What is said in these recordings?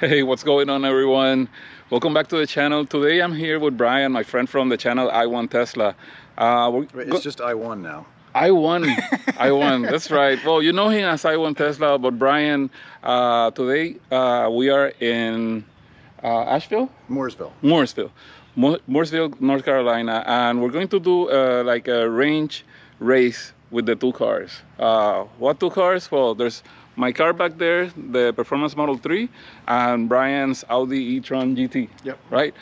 Hey, what's going on, everyone? Welcome back to the channel. Today I'm here with Brian, my friend from the channel I Want Tesla. It's just I1 now. I won. That's right. Well, you know him as I Want Tesla, but Brian, today we are in Asheville? Mooresville. Mooresville, North Carolina, and we're going to do like a range race with the two cars. What two cars? Well, there's my car back there, the Performance Model 3, and Brian's Audi e-tron GT. Yep. Right?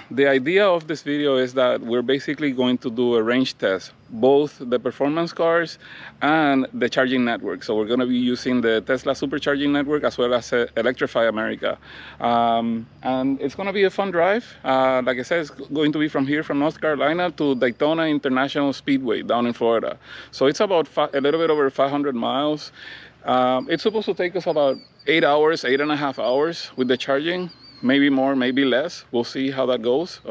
The idea of this video is that we're basically going to do a range test, both the performance cars and the charging network. So we're going to be using the Tesla Supercharging Network as well as Electrify America. And it's going to be a fun drive. Like I said, it's going to be from here, from North Carolina to Daytona International Speedway down in Florida. So it's about a little bit over 500 miles. It's supposed to take us about 8 hours, 8.5 hours with the charging. Maybe more, maybe less. We'll see how that goes.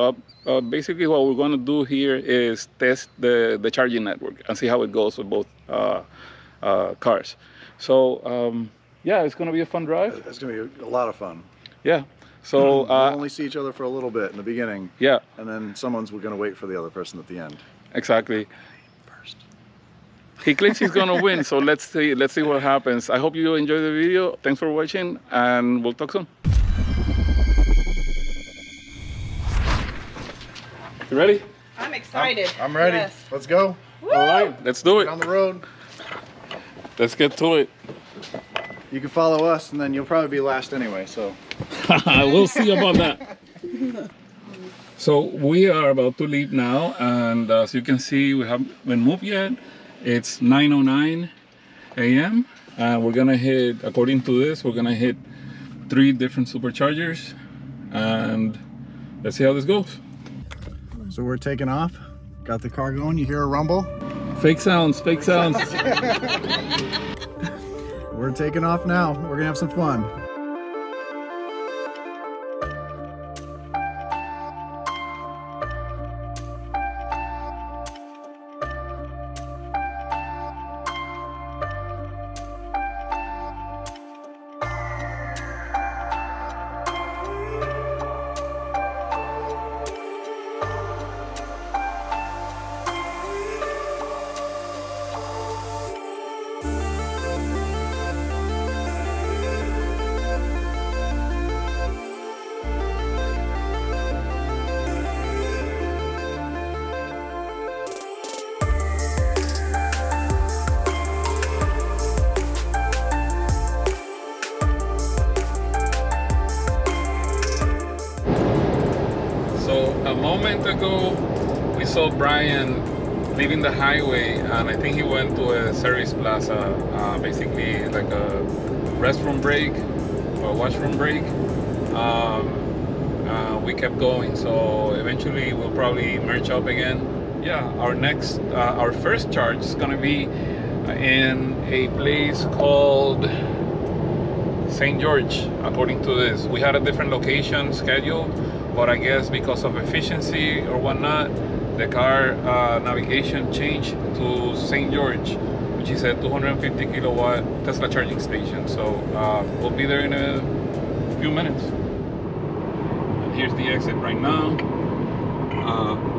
Basically, what we're going to do here is test the charging network and see how it goes with both cars. So, yeah, it's going to be a fun drive. It's going to be a lot of fun. Yeah. So we'll only see each other for a little bit in the beginning. Yeah. And then someone's going to wait for the other person at the end. Exactly. First. He claims he's going to win, so let's see what happens. I hope you enjoy the video. Thanks for watching, and we'll talk soon. You ready? I'm excited. I'm ready. Yes. Let's go. Woo! All right, let's do Get it. on the road. Let's get to it. You can follow us, and then you'll probably be last anyway. So we'll see about that. So we are about to leave now, and as you can see, we haven't been moved yet. It's 9:09 a.m. and we're gonna hit, according to this, we're gonna hit 3 different superchargers, and let's see how this goes. So we're taking off. Got the car going. You hear a rumble? Fake sounds, fake sounds. We're taking off now. We're gonna have some fun. A moment ago, we saw Brian leaving the highway, and I think he went to a service plaza, basically like a restroom break or washroom break. We kept going, so eventually we'll probably merge up again. Yeah, our first charge is gonna be in a place called St. George. According to this, we had a different location scheduled, but I guess because of efficiency or whatnot, the car navigation changed to St. George, which is a 250 kilowatt Tesla charging station. So we'll be there in a few minutes. And here's the exit right now.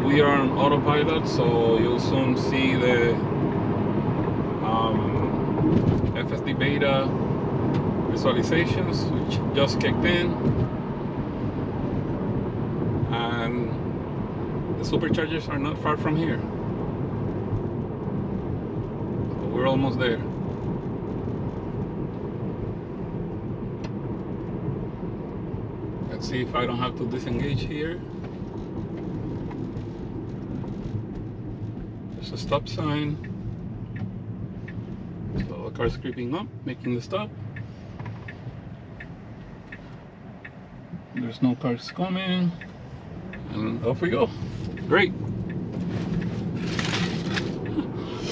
We are on autopilot, so you'll soon see the FSD beta visualizations, which just kicked in. And the superchargers are not far from here, so we're almost there. Let's see if I don't have to disengage here. There's a stop sign, so the car's creeping up, making the stop. There's no cars coming. And off we go. Great.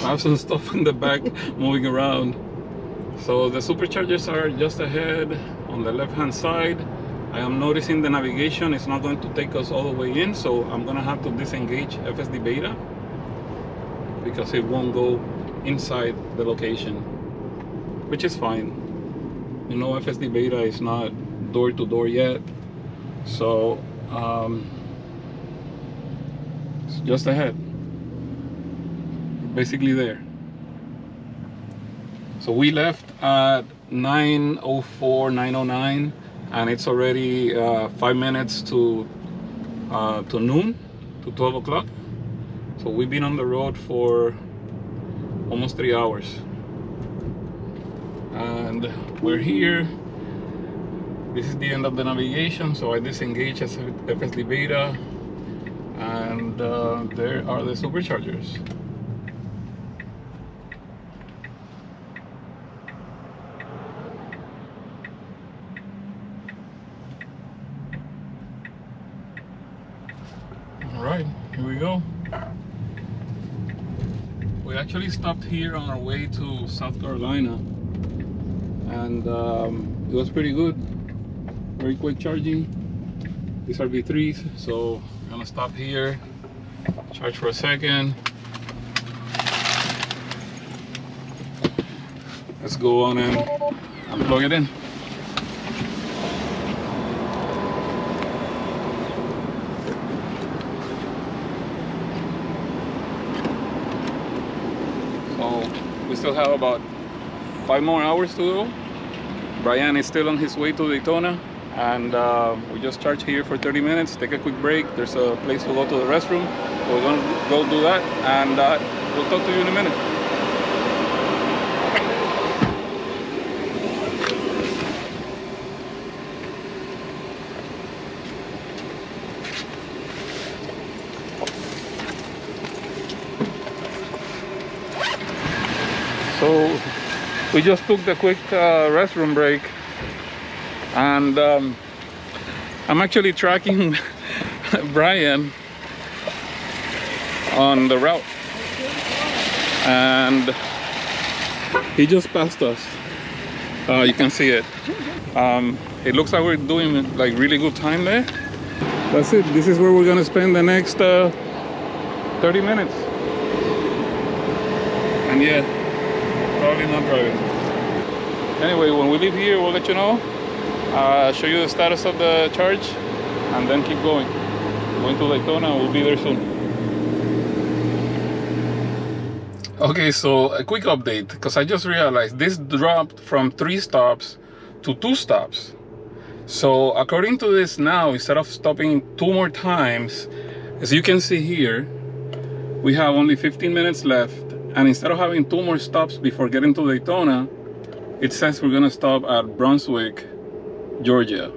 I have some stuff in the back moving around. So the superchargers are just ahead on the left hand side. I am noticing the navigation is not going to take us all the way in, so I'm gonna have to disengage FSD beta because it won't go inside the location, which is fine. You know, FSD beta is not door to door yet. So it's just ahead, basically there. So we left at 9:04, 9:09, and it's already 5 minutes to noon, to 12 o'clock. So we've been on the road for almost 3 hours, and we're here. This is the end of the navigation, so I disengage as FSD Beta, and there are the superchargers. All right, here we go. We actually stopped here on our way to South Carolina, and it was pretty good. Very quick charging. These are V3s, so I'm gonna stop here, charge for a second. Let's go on and plug it in. So we still have about 5 more hours to go. Brian is still on his way to Daytona, and we just charged here for 30 minutes, take a quick break. There's a place to go to the restroom. We're gonna go do that, and we'll talk to you in a minute. So we just took the quick restroom break, and I'm actually tracking Brian on the route, and he just passed us. You can see it. It looks like we're doing like really good time there. That's it. This is where we're gonna spend the next 30 minutes. And yeah, probably not driving. Anyway, when we leave here, we'll let you know. Show you the status of the charge, and then keep going. Going to Daytona, we'll be there soon. Okay, so a quick update, because I just realized this dropped from 3 stops to 2 stops. So according to this now, instead of stopping 2 more times, as you can see here, we have only 15 minutes left. And instead of having 2 more stops before getting to Daytona, it says we're gonna stop at Brunswick, Georgia,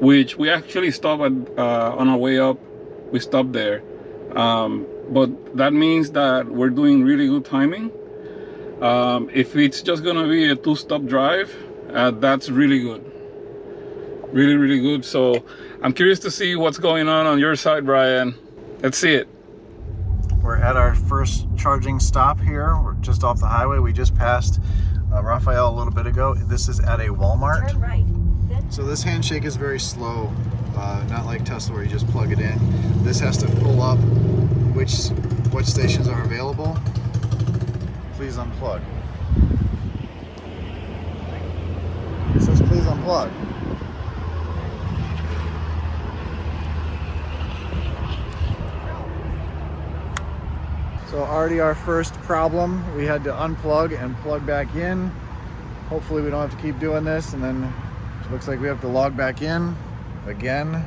which we actually stopped at on our way up. We stopped there, but that means that we're doing really good timing. If it's just gonna be a 2-stop drive, that's really good, really good. So I'm curious to see what's going on your side, Brian. Let's see it. We're at our first charging stop here. We're just off the highway. We just passed Raphael a little bit ago. This is at a Walmart. Turn right. So this handshake is very slow, not like Tesla where you just plug it in. This has to pull up what stations are available. Please unplug. It says please unplug. So already our first problem, we had to unplug and plug back in. Hopefully we don't have to keep doing this, and then it looks like we have to log back in again.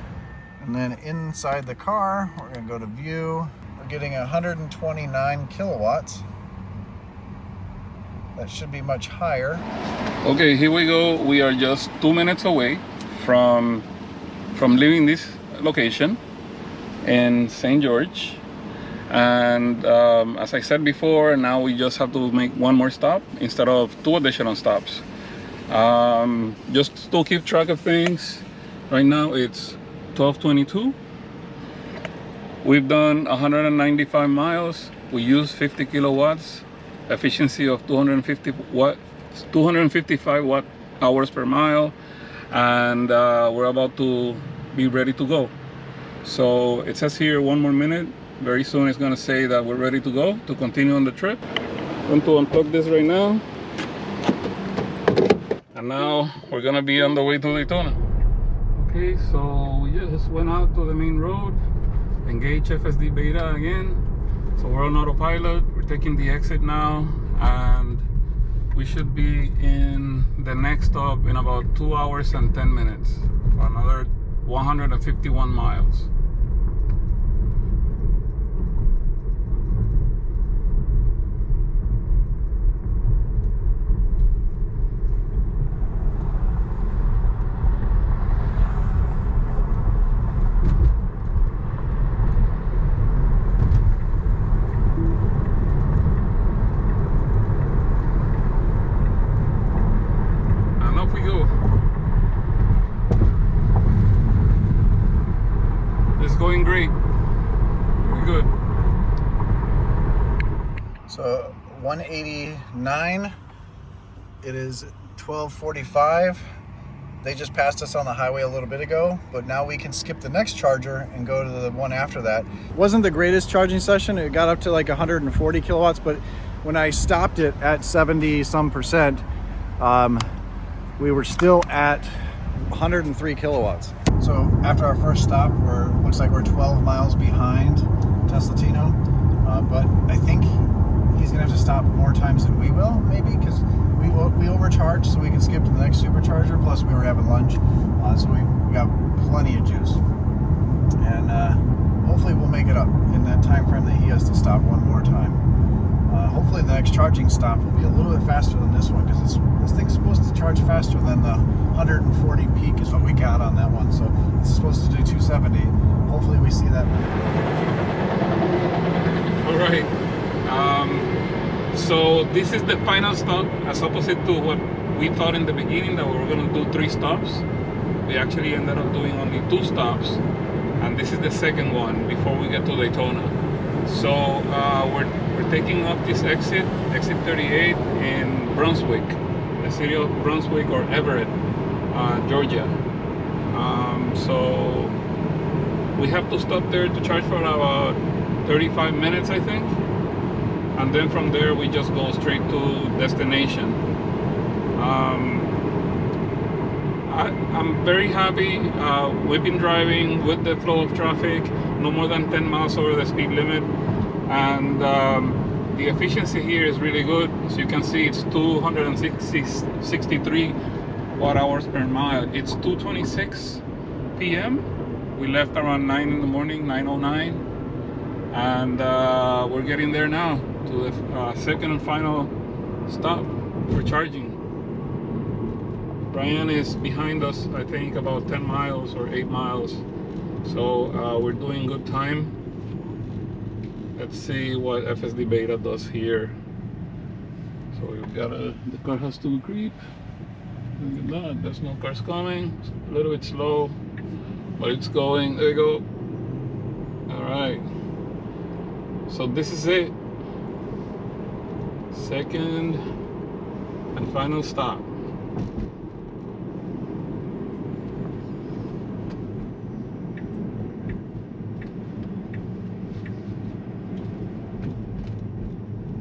And then inside the car, we're gonna go to view. We're getting 129 kilowatts. That should be much higher. Okay, here we go. We are just 2 minutes away from leaving this location in St. George. And as I said before, now we just have to make 1 more stop instead of 2 additional stops. Just to keep track of things, right now it's 12:22. We've done 195 miles. We use 50 kilowatts, efficiency of 255 watt hours per mile, and we're about to be ready to go. So it says here 1 more minute. Very soon it's going to say that we're ready to go to continue on the trip. I'm going to unplug this right now, and now we're going to be on the way to Daytona. Okay, so we just went out to the main road, engaged FSD beta again. So we're on autopilot, we're taking the exit now, and we should be in the next stop in about 2 hours and 10 minutes for another 151 miles. Going great. Very good. So 189. It is 12:45. They just passed us on the highway a little bit ago, but now we can skip the next charger and go to the one after that. Wasn't the greatest charging session. It got up to like 140 kilowatts, but when I stopped it at 70 some percent, we were still at 103 kilowatts. So after our first stop, looks like we're 12 miles behind Tesla Tino, but I think he's gonna have to stop more times than we will, maybe, because we overcharged so we can skip to the next supercharger. Plus we were having lunch, so we got plenty of juice, and hopefully we'll make it up in that time frame that he has to stop one more time. Hopefully the next charging stop will be a little bit faster than this one, because this thing's supposed to charge faster than the 140 peak is what we got on that one. So this is supposed to do 270. Hopefully we see that. All right. So this is the final stop, as opposite to what we thought in the beginning that we were going to do 3 stops. We actually ended up doing only 2 stops, and this is the second one before we get to Daytona. So we're taking off this exit 38 in Brunswick, the city of Brunswick, or Everett, Georgia. So we have to stop there to charge for about 35 minutes, I think, and then from there we just go straight to destination. I'm very happy. We've been driving with the flow of traffic, no more than 10 miles over the speed limit, and the efficiency here is really good. As you can see, it's 263 watt hours per mile. It's 2:26 p.m. We left around 9 in the morning, 9:09, and we're getting there now to the second and final stop for charging. Brian is behind us, I think, about 10 miles or 8 miles. So we're doing good time. Let's see what FSD beta does here. So we've got the car has to creep. Look at that, there's no cars coming. It's a little bit slow, but it's going. There you go. All right. So this is it. Second and final stop.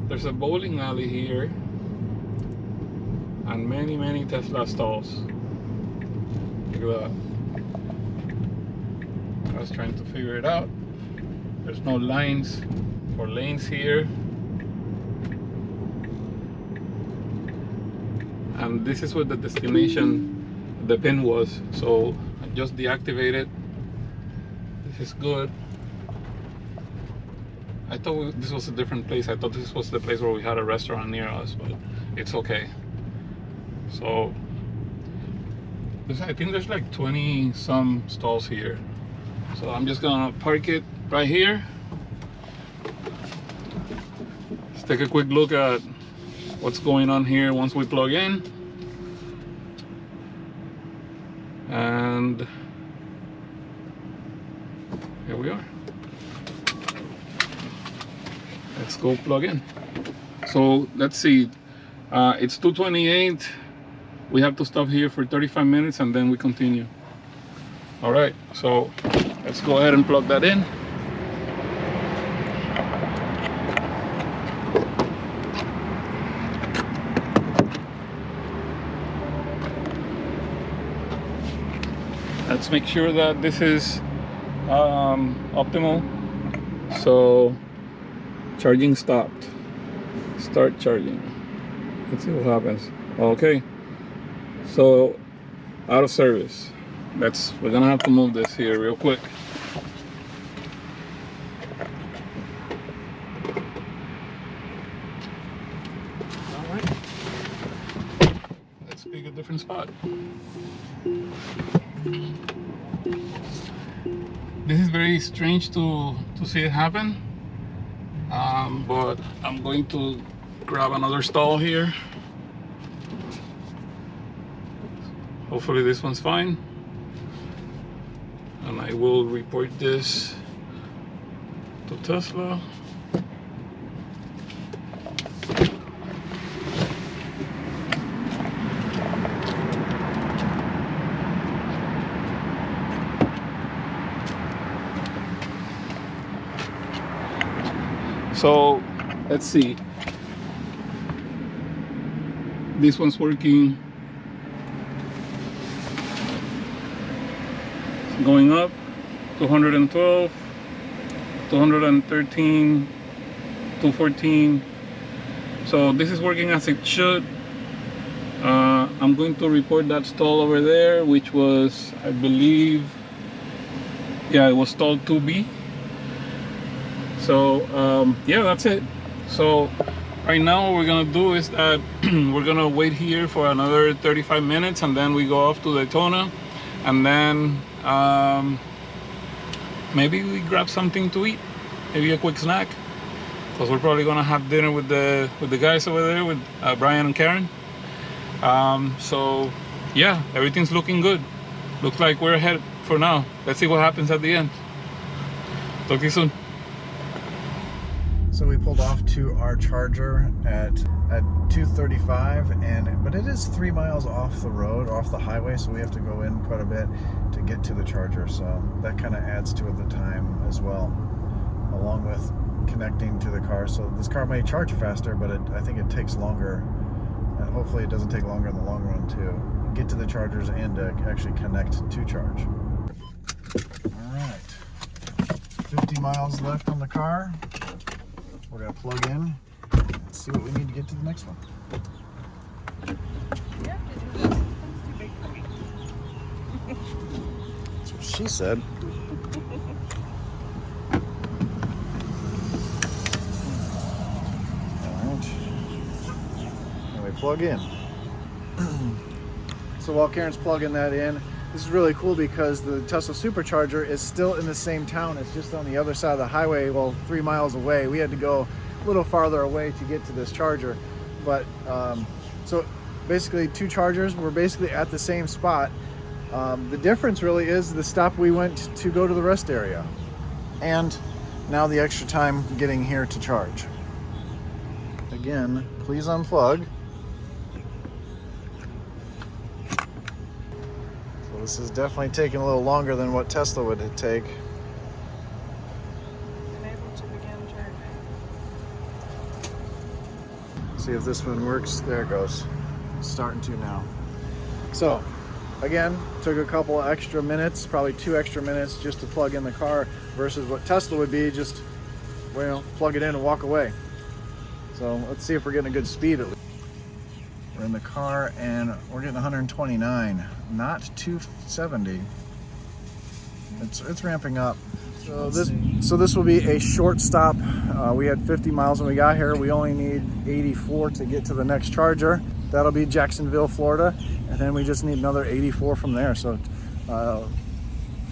There's a bowling alley here and many Tesla stalls. Look at that. I was trying to figure it out. There's no lines or lanes here. And this is where the destination, the pin was. So I just deactivated. This is good. I thought this was a different place. I thought this was the place where we had a restaurant near us, but it's okay. So I think there's like 20 some stalls here. So I'm just gonna park it right here. Let's take a quick look at what's going on here once we plug in. And here we are. Let's go plug in. So let's see, it's 2:28. We have to stop here for 35 minutes and then we continue. All right, so let's go ahead and plug that in. Let's make sure that this is optimal. So charging stopped. Start charging. Let's see what happens. Okay, so out of service. We're gonna have to move this here real quick. All right, let's pick a different spot. This is very strange to see it happen, but I'm going to grab another stall here. Hopefully this one's fine, and I will report this to Tesla. So let's see, this one's working, it's going up, 212, 213, 214. So this is working as it should. I'm going to report that stall over there, which was, I believe, yeah, it was stall 2B. So yeah, that's it. So right now what we're gonna do is that we're gonna wait here for another 35 minutes, and then we go off to Daytona, and then maybe we grab something to eat, maybe a quick snack, because we're probably gonna have dinner with the guys over there, with Brian and Karen. So yeah, everything's looking good. Looks like we're ahead for now. Let's see what happens at the end. Talk to you soon. So we pulled off to our charger at 2:35, but it is 3 miles off the road, off the highway, so we have to go in quite a bit to get to the charger. So that kind of adds to the time as well, along with connecting to the car. So this car may charge faster, but I think it takes longer, and hopefully it doesn't take longer in the long run to get to the chargers and to actually connect to charge. All right, 50 miles left on the car. We're gonna plug in and see what we need to get to the next one. You have to do this. This thing's too big for me. That's what she said. Alright. And we plug in. So while Karen's plugging that in, this is really cool because the Tesla Supercharger is still in the same town. It's just on the other side of the highway, well, 3 miles away. We had to go a little farther away to get to this charger. But so basically 2 chargers, we're basically at the same spot. The difference really is the stop we went to go to the rest area, and now the extra time getting here to charge. Again, please unplug. So this is definitely taking a little longer than what Tesla would take. Enable to begin charging. See if this one works. There it goes. It's starting to now. So again, took a couple extra minutes, probably 2 extra minutes just to plug in the car versus what Tesla would be just, well, plug it in and walk away. So let's see if we're getting a good speed at least. We're in the car and we're getting 129, not 270. It's ramping up. So this will be a short stop. We had 50 miles when we got here. We only need 84 to get to the next charger. That'll be Jacksonville, Florida, and then we just need another 84 from there. So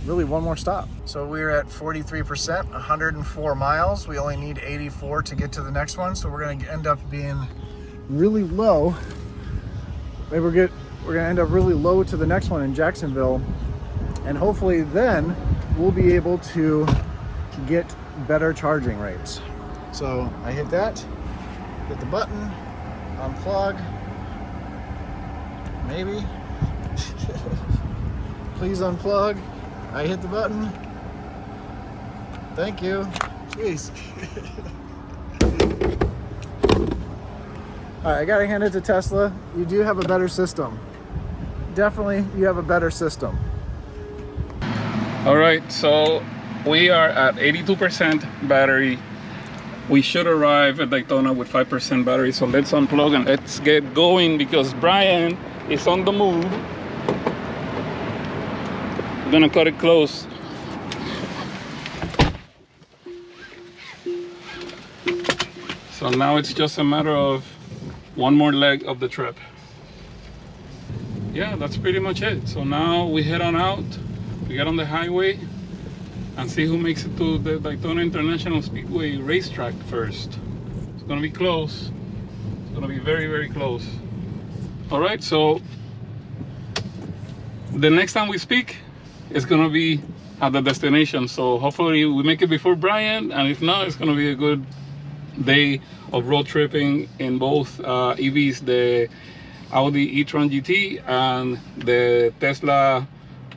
really one more stop. So we're at 43%, 104 miles. We only need 84 to get to the next one. So we're gonna end up being really low. Maybe we're gonna end up really low to the next one in Jacksonville, and hopefully then we'll be able to get better charging rates. So I hit that, hit the button, unplug, maybe. Please unplug. I hit the button. Thank you. Jeez. All right, I gotta hand it to Tesla. You do have a better system. Definitely, you have a better system. All right, so we are at 82% battery. We should arrive at Daytona with 5% battery. So let's unplug and let's get going because Brian is on the move. I'm gonna cut it close. So now it's just a matter of one more leg of the trip. Yeah, that's pretty much it. So now we head on out, we get on the highway and see who makes it to the Daytona International Speedway racetrack first. It's gonna be close. It's gonna be very, very close. All right, so the next time we speak is gonna be at the destination. So hopefully we make it before Brian, and if not, it's gonna be a good day of road tripping in both EVs, the Audi e-tron GT and the Tesla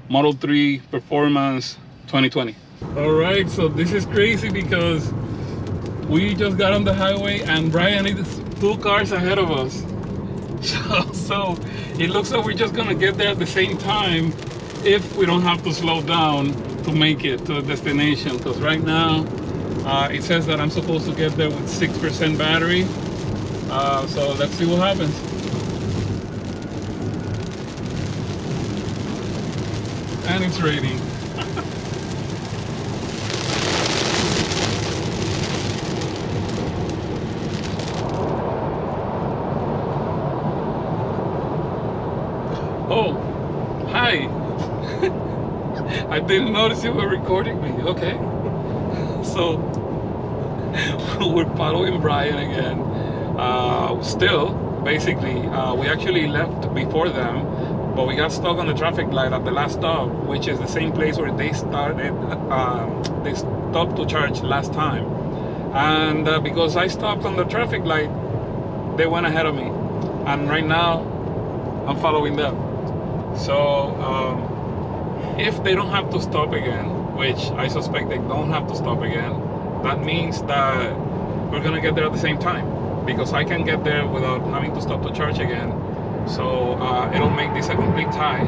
Model 3 Performance 2020. All right, so this is crazy because we just got on the highway and Brian is 2 cars ahead of us. So it looks like we're just gonna get there at the same time if we don't have to slow down to make it to the destination. Because right now it says that I'm supposed to get there with 6% battery. So let's see what happens. And it's raining. Oh, hi. I didn't notice you were recording me. Okay. So we're following Brian again. Still, basically, we actually left before them, but we got stuck on the traffic light at the last stop, which is the same place where they started. They stopped to charge last time, and because I stopped on the traffic light, they went ahead of me, and right now I'm following them. So if they don't have to stop again, which I suspect they don't have to stop again, that means that we're gonna get there at the same time, because I can get there without having to stop to charge again. So it'll make this a complete tie.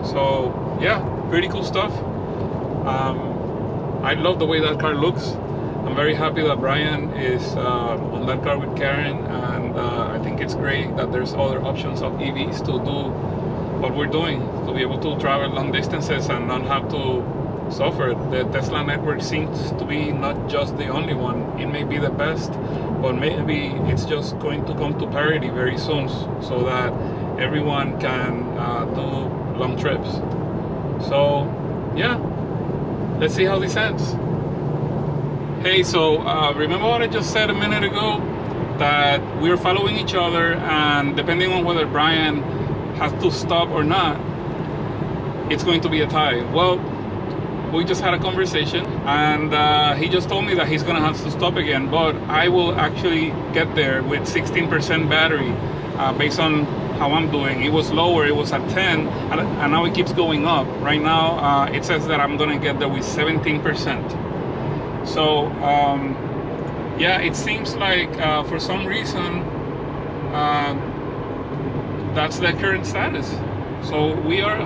So yeah, pretty cool stuff. I love the way that car looks. I'm very happy that Brian is on that car with Karen, and I think it's great that there's other options of EVs to do what we're doing, to be able to travel long distances and not have to suffer. The Tesla network seems to be not just the only one. It may be the best, but maybe it's just going to come to parity very soon, so that everyone can do long trips. So yeah, let's see how this ends. Hey, so remember what I just said a minute ago, that we're following each other, and depending on whether Brian has to stop or not, it's going to be a tie. Well, we just had a conversation, and he just told me that he's gonna have to stop again, but I will actually get there with 16% battery based on how I'm doing. It was lower, it was at 10, and now it keeps going up. Right now it says that I'm gonna get there with 17%. So yeah, it seems like for some reason that's the current status. So we are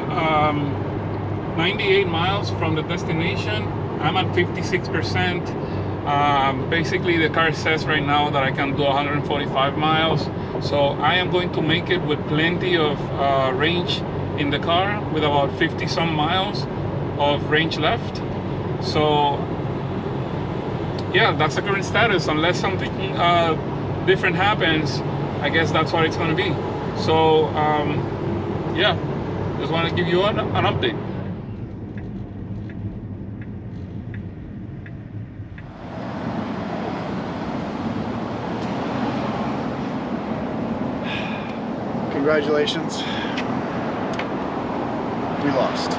98 miles from the destination. I'm at 56%. Basically the car says right now that I can do 145 miles. So I am going to make it with plenty of range in the car, with about 50 some miles of range left. So yeah, that's the current status. Unless something different happens, I guess that's what it's going to be. So yeah, just want to give you an update. Congratulations. We lost.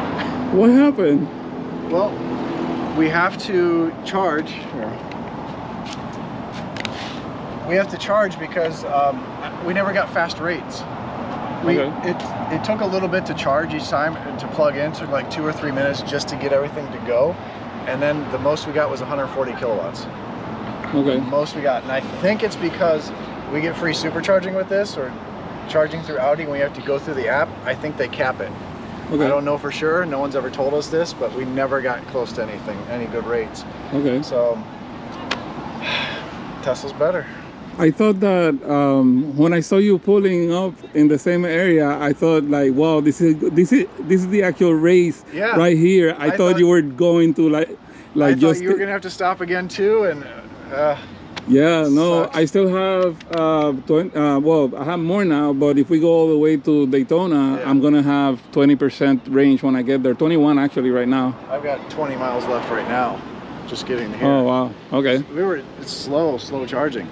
What happened? Well, we have to charge. We have to charge because we never got fast rates. It took a little bit to charge each time, to plug in, took like 2 or 3 minutes just to get everything to go, and then the most we got was 140 kilowatts. Okay. The most we got, and I think it's because we get free supercharging with this, or charging through Audi when we have to go through the app. I think they cap it. Okay. I don't know for sure. No one's ever told us this, but we never got close to anything, any good rates. Okay. So Tesla's better. I thought that when I saw you pulling up in the same area, I thought like, wow, this is the actual race Yeah. right here. I thought you were going to I like thought just you were gonna have to stop again too, and yeah, no, sucks. I still have well, I have more now, but if we go all the way to Daytona, Yeah. I'm gonna have 20% range when I get there. 21 actually right now. I've got 20 miles left right now, just getting here. Oh wow. Okay. It's slow charging.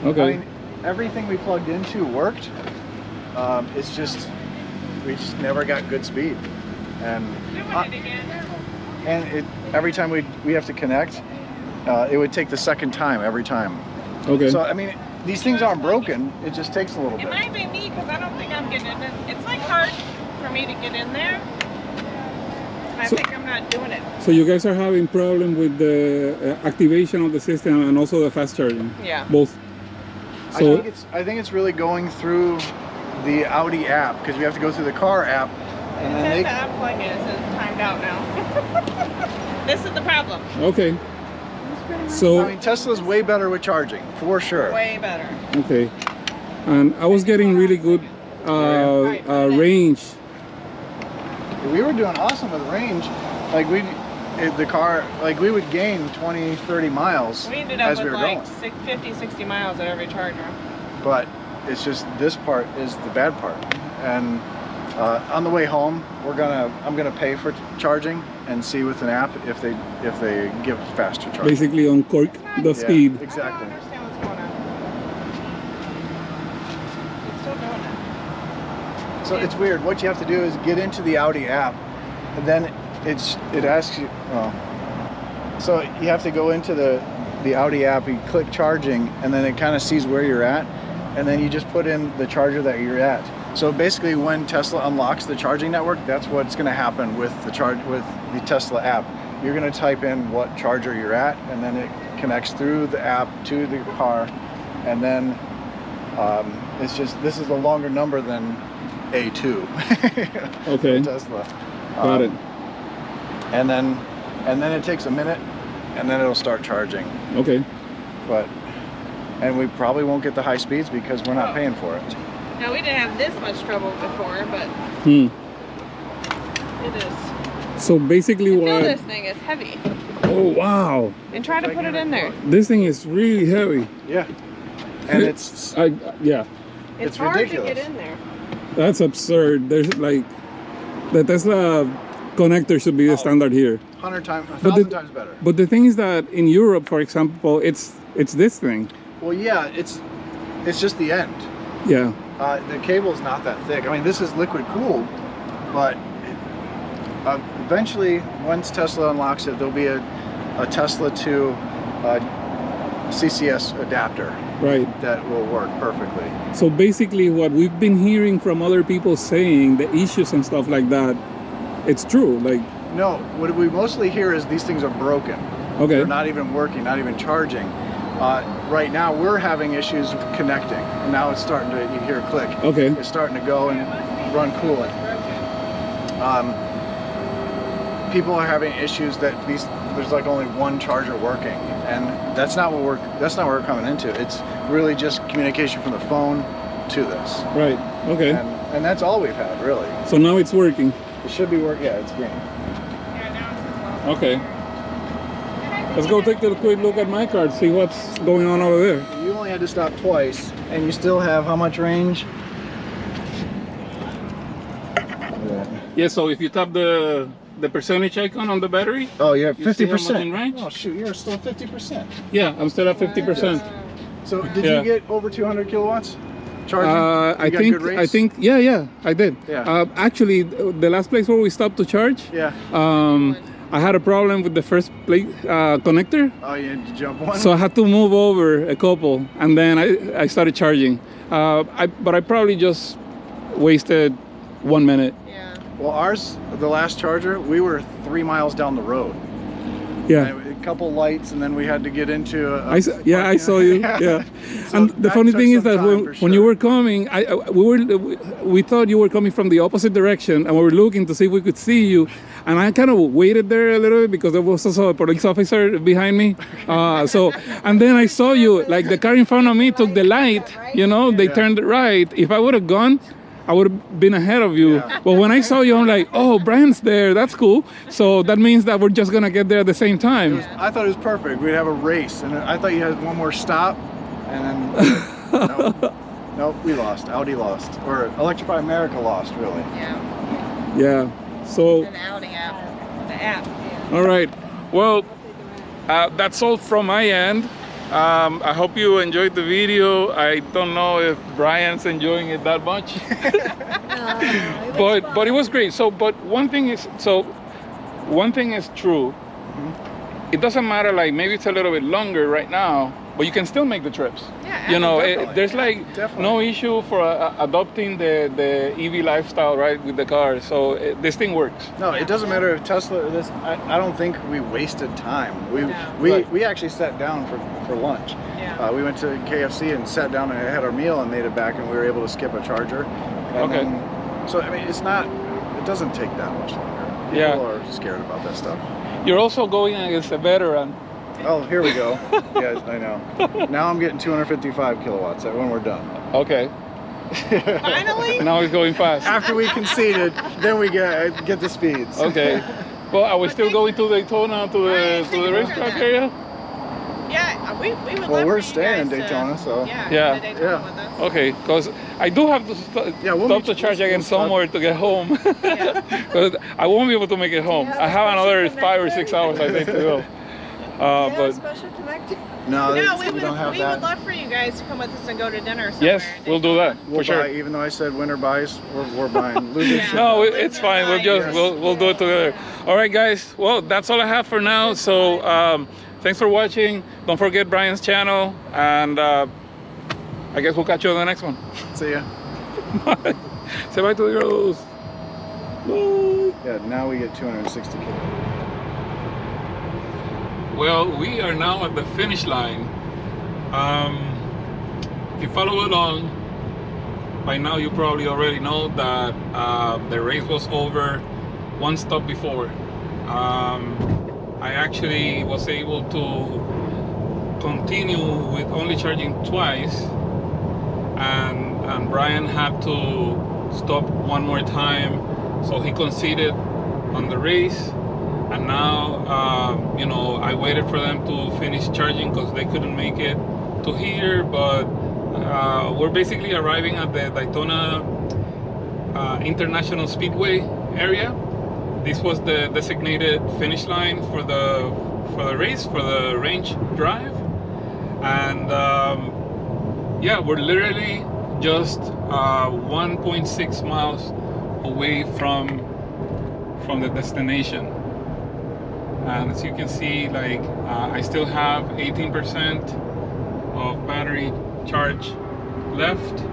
Okay. I mean, everything we plugged into worked. It's just we just never got good speed, and every time we have to connect, it would take the second time every time. Okay. So I mean, these things aren't broken. It just takes a little It bit. might be me because I don't think I'm getting in. It's like hard for me to get in there. I So- think I'm not doing it. So you guys are having problem with the activation of the system and also the fast charging. Yeah. Both. I So think it's really going through the Audi app, because we have to go through the car app, and It then says they. the app plug in. It says timed out now. This is the problem. I okay. So mean, Tesla's way better with charging, for sure. Way better. okay. And I was getting really good range. We were doing awesome with range. Like the car, like we would gain 20, 30 miles We ended up as we with were like going. 50, 60 miles at every charger. But it's just this part is the bad part. And on the way home, I'm gonna pay for charging and see with an app if they give faster charging. Basically uncork the Yeah, speed. I don't exactly. understand what's going on. It's still doing it. So it's weird. What you have to do is get into the Audi app, and then it asks you. So you have to go into the Audi app. You click charging, and then it kind of sees where you're at, and then you just put in the charger that you're at. So basically, when Tesla unlocks the charging network, that's what's going to happen with the Tesla app. You're going to type in what charger you're at, and then it connects through the app to the car, and then it's just this is a longer number than A2. Okay. Tesla. Got it. And then it takes a minute, and then it'll start charging. Okay. And we probably won't get the high speeds because we're not paying for it. Now we didn't have this much trouble before, but it is. So basically Feel what this thing is heavy. oh wow. And try to put it in there. This thing is really heavy. Yeah. And it's yeah. It's hard ridiculous. to get in there. That's absurd. There's like the Tesla connector should be the standard here. 1,000 But the- times better. But the thing is that in Europe, for example, it's this thing. Well, yeah, it's just the end. Yeah. The cable is not that thick. I mean, this is liquid cooled, but eventually, once Tesla unlocks it, there'll be a Tesla to CCS adapter Right. that will work perfectly. So basically what we've been hearing from other people saying, the issues and stuff like that, it's true. Like, No, what we mostly hear is these things are broken. okay. They're not even working, not even charging. Right now, we're having issues connecting, and now it's starting to. You hear a click. Okay. It's starting to go and run coolant. People are having issues that there's like only one charger working, and that's not what we're coming into. It's really just communication from the phone to this, Right. Okay. and that's all we've had really. So now it's working. It should be working. Yeah, it's green. Yeah, now it's well. Okay. Let's go take a quick look at my car, see what's going on over there. You only had to stop twice, and you still have how much range? Yeah, so if you tap the percentage icon on the battery, Oh, you have You see how much 50%. in range? Oh shoot, you're still 50%. yeah, I'm still at 50%. So did Yeah. you get over 200 kilowatts charging? I You got think good rates? I think yeah, I did. Yeah. Actually, the last place where we stopped to charge, Yeah. I had a problem with the first plate connector, Oh, you had to jump one. so I had to move over a couple, and then I started charging. But I probably just wasted 1 minute. Yeah. Well, ours, the last charger, we were 3 miles down the road. And a couple lights, and then we had to get into I saw you. Yeah. So And the that funny took thing is some that time, when for you sure. were coming, we thought you were coming from the opposite direction, and we were looking to see if we could see you. And I kind of waited there a little bit because there was also a police officer behind me. And then I saw you, like the car in front of me took the light, you know, they turned it right. If I would have gone, I would have been ahead of you. Yeah. But when I saw you, I'm like, oh, Brian's there. That's cool. So that means that we're just going to get there at the same time. I thought it was perfect. We'd have a race, and I thought you had one more stop, and then nope, we lost. Audi lost, or Electrify America lost, really. Yeah. Yeah. So, An Audi app. The app. Yeah. all right. Well, that's all from my end. I hope you enjoyed the video. I don't know if Brian's enjoying it that much, but it was great. So, but one thing is true. It doesn't matter, like maybe it's a little bit longer right now, but you can still make the trips. Yeah, You know, definitely. there's like Definitely. no issue for adopting the EV lifestyle, right, with the car. So this thing works. No, it doesn't matter if Tesla or this. I don't think we wasted time. We actually sat down for lunch. Yeah. We went to KFC and sat down and had our meal and made it back, and we were able to skip a charger. And Okay. so I mean, it doesn't take that much longer. People Yeah. are scared about that stuff. You're also going against a veteran. Oh, here we go. Yeah, I know. Now I'm getting 255 kilowatts when we're done. Okay. Finally? Now it's going fast. After we conceded, then we get the speeds. Okay. Well, are we still going to Daytona to Right, the take a racetrack picture area? Yeah, we would love Well, we're for you staying in guys Daytona, so Yeah, Yeah. come to Daytona Yeah. with us. Okay, because I do have to Yeah, we'll stop meet to you- charge we'll again stop. somewhere to get home. Yeah. Because I won't be able to make it home. I have another 5 or 6 hours, I think, to go. But special connector. No, No, we don't have we that. would love for you guys to come with us and go to dinner somewhere. yes, in we'll do that We'll for sure. buy, even though I said winter buys, we're buying. Losing Yeah. shit. No, it's fine. We'll just Yes. we'll do it together. All right, guys. Well, that's all I have for now. So thanks for watching. Don't forget Brian's channel, and I guess we'll catch you on the next one. See ya. Say bye to the girls. Bye. Yeah, now we get 260 kilowatts. Well, we are now at the finish line. If you follow along, by now you probably already know that the race was over one stop before. I actually was able to continue with only charging twice, and Brian had to stop one more time, so he conceded on the race. And now, you know, I waited for them to finish charging because they couldn't make it to here, but we're basically arriving at the Daytona International Speedway area. This was the designated finish line for the race, for the range drive. And yeah, we're literally just 1.6 miles away from the destination. And as you can see, like I still have 18% of battery charge left,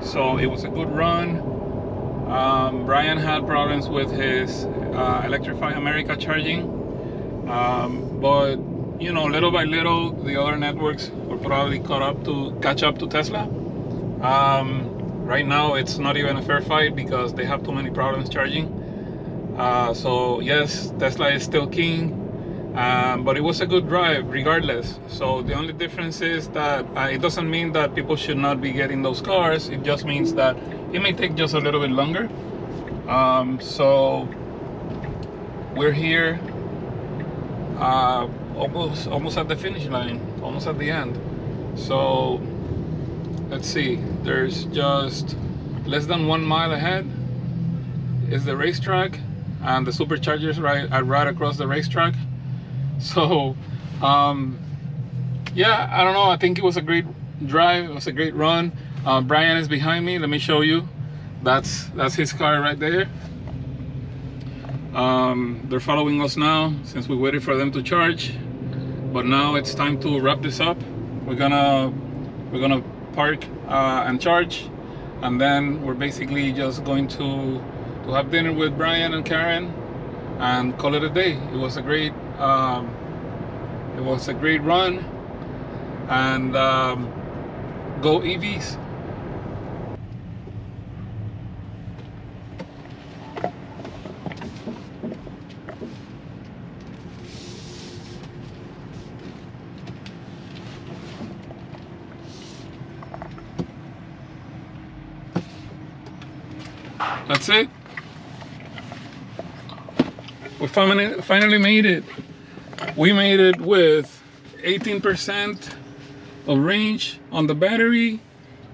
so it was a good run. Brian had problems with his Electrify America charging, but you know, little by little, the other networks will probably catch up to Tesla. Right now, it's not even a fair fight because they have too many problems charging. So yes, Tesla is still king, but it was a good drive regardless. So the only difference is that it doesn't mean that people should not be getting those cars. It just means that it may take just a little bit longer. So we're here almost at the finish line, almost at the end. So let's see, there's just less than 1 mile ahead is the racetrack, and the superchargers are right across the racetrack. So yeah, I don't know, I think it was a great drive, it was a great run. Brian is behind me, let me show you. That's his car right there. They're following us now since we waited for them to charge, but now it's time to wrap this up. We're gonna park and charge, and then we're basically just going to have dinner with Brian and Karen and call it a day. It was a great It was a great run, and go EVs. That's it. We finally made it. We made it with 18% of range on the battery.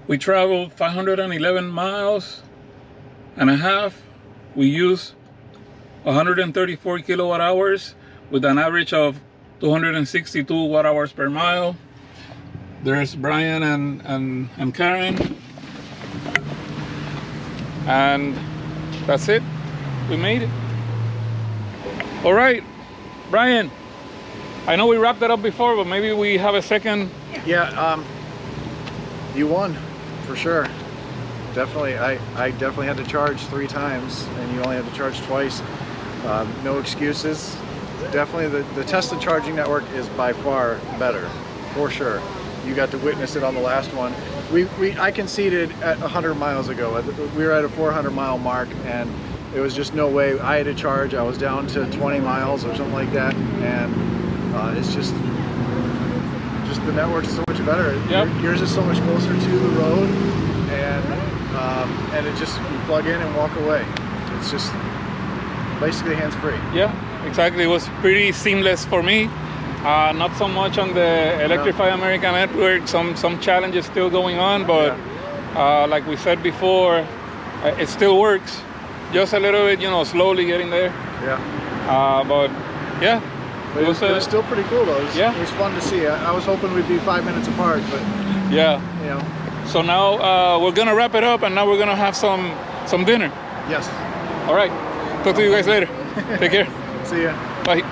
We traveled 511 miles and a half. We used 134 kilowatt hours with an average of 262 watt hours per mile. There's Brian and Karen. And that's it. We made it. All right, Brian. I know we wrapped that up before, but maybe we have a second. Yeah, you won for sure. Definitely, I definitely had to charge 3 times, and you only had to charge twice. No excuses. Definitely, the Tesla charging network is by far better, for sure. You got to witness it on the last one. I conceded at 100 miles ago. We were at a 400 mile mark, and it was just no way. I had to charge. I was down to 20 miles or something like that, and it's just the network's so much better. Yep. Yours is so much closer to the road, and it just, you plug in and walk away. It's just basically hands-free. Yeah, exactly. It was pretty seamless for me. Not so much on the Electrify America network. Some challenges still going on, but like we said before, it still works. Just a little bit, slowly getting there. Yeah. But yeah. But it was still pretty cool though. It was fun to see. I was hoping we'd be 5 minutes apart, but yeah. So now we're gonna wrap it up, and now we're gonna have some dinner. Yes. All right. Talk to you guys later. Take care. See ya. Bye.